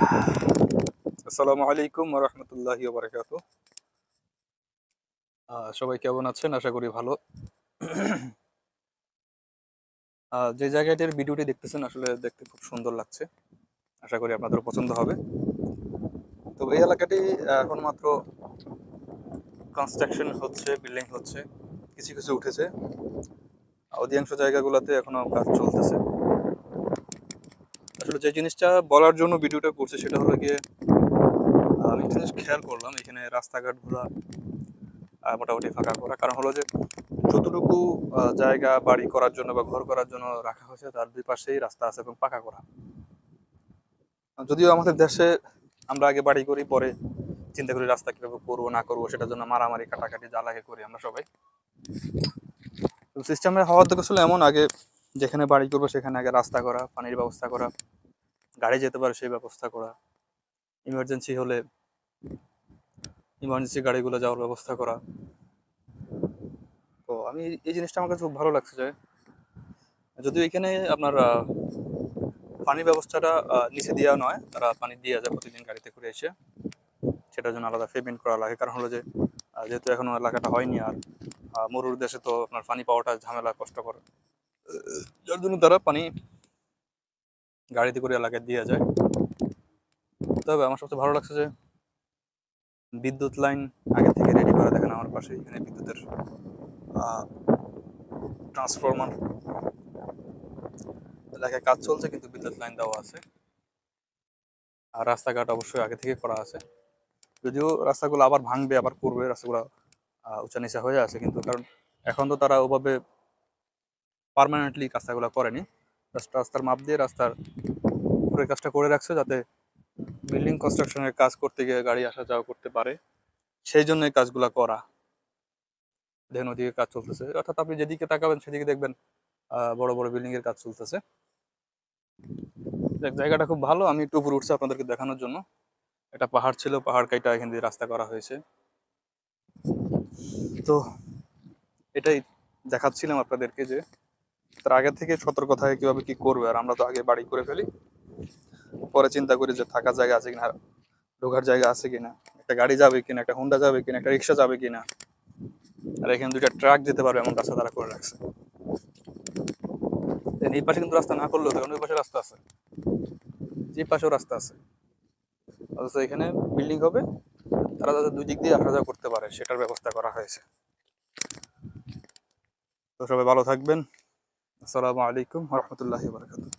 আসসালামু আলাইকুম ওয়া রাহমাতুল্লাহি ওয়া বারাকাতুহু। সবাই কেমন আছেন? আশা করি ভালো। যে জায়গাটির ভিডিওটি দেখতেছেন আসলে দেখতে খুব সুন্দর লাগছে। আশা করি আপনাদেরও পছন্দ হবে। তো এই এলাকাটি এখন মাত্র কনস্ট্রাকশন হচ্ছে, বিল্ডিং হচ্ছে। কিছু, কিছু উঠেছে। অধিকাংশ জায়গাগুলোতে এখনো কাজ চলতেছে। আসলে যে জিনিসটা বলার জন্য ভিডিওটা করছি সেটা হলো গিয়ে আমি একটা জিনিস খেয়াল করলাম এখানে রাস্তাঘাটগুলা মোটামুটি ফাঁকা করা। কারণ হলো যে যতটুকু জায়গা বাড়ি করার জন্য বা ঘর করার জন্য রাখা হয়েছে তার দুই পাশেই রাস্তা আছে এবং পাকা করা। যদিও আমাদের দেশে আমরা আগে বাড়ি করি, পরে চিন্তা করি রাস্তা কিভাবে করবো না করবো, সেটার জন্য মারামারি কাটাকাটি যা লাগে করি আমরা সবাই। তো সিস্টেমে হওয়ার দরকার ছিল এমন, আগে যেখানে বাড়ি করবো সেখানে আগে রাস্তা করা, পানির ব্যবস্থা করা, গাড়ি যেতে পারে সেই ব্যবস্থা করা, ইমার্জেন্সি হলে ইমার্জেন্সি গাড়িগুলো যাওয়ার ব্যবস্থা করা। তো আমি এই জিনিসটা আমার কাছে খুব ভালো লাগছে যে যদিও এখানে আপনার পানির ব্যবস্থাটা নিচে দেওয়া নয়, তারা পানি দিয়ে যায় প্রতিদিন গাড়িতে করে এসে। সেটার জন্য আলাদা পেমেন্ট করা লাগে। কারণ হলো যে যেহেতু এখনো এলাকাটা হয়নি, আর মরুর দেশে তো আপনার পানি পাওয়াটা ঝামেলা, কষ্টকর। যার জন্য তারা পানি গাড়িতে করে এলাকায় দিয়ে যায়। তবে আমার সবচেয়ে ভালো লাগছে যে বিদ্যুৎ লাইন আগে থেকে রেডি করা। দেখেন আমার পাশে এখানে বিদ্যুতের ট্রান্সফরমার এলাকায় কাজ চলছে, কিন্তু বিদ্যুৎ লাইন দেওয়া আছে। আর রাস্তাঘাট অবশ্যই আগে থেকে করা আছে। যদিও রাস্তাগুলো আবার ভাঙবে, আবার করবে, রাস্তাগুলো উঁচা নিচা হয়ে আছে, কিন্তু কারণ এখন তো তারা ওভাবে পার্মানেন্টলি রাস্তাগুলো করেনি। রাস্তার মাপ দিয়ে রাস্তার উপরে কাজটা করে রাখছে, যাতে বিল্ডিং কনস্ট্রাকশনের কাজ করতে গিয়ে গাড়ি আসা যাওয়া করতে পারে। সেই জন্য এই কাজগুলো করা। দেখেন ওদিকে কাজ চলতেছে, অর্থাৎ আপনি যেদিকে তাকাবেন সেদিকে দেখবেন বড় বড় বিল্ডিং এর কাজ চলতেছে। জায়গাটা খুব ভালো। আমি একটু উপরে উঠছি আপনাদেরকে দেখানোর জন্য। একটা পাহাড় ছিল, পাহাড় কাইটা এখান দিয়ে রাস্তা করা হয়েছে। তো এটাই দেখাচ্ছিলাম আপনাদেরকে যে তার আগে থেকে সতর্ক থাকে কিভাবে কি করবে। আর আমরা তো আগে বাড়ি করে ফেলি, পরে চিন্তা করি যে থাকার জায়গা আছে কিনা, ঢোকার জায়গা আছে কিনা, একটা গাড়ি যাবে কিনা, একটা হুন্ডা যাবে কিনা, একটা রিক্সা যাবে কিনা। আর এখানে দুইটা ট্রাক যেতে পারবে এমন রাস্তা তারা করে রাখছে। এই পাশে কিন্তু রাস্তা না করলেও, কারণ ওই পাশে রাস্তা আছে, যে পাশেও রাস্তা আছে, অথচ এখানে বিল্ডিং হবে, তারা যাতে দুই দিক দিয়ে আসা যাওয়া করতে পারে সেটার ব্যবস্থা করা হয়েছে। তো সবাই ভালো থাকবেন। আসসালামু আলাইকুম ওয়া রাহমাতুল্লাহি ওয়া বারাকাতুহু।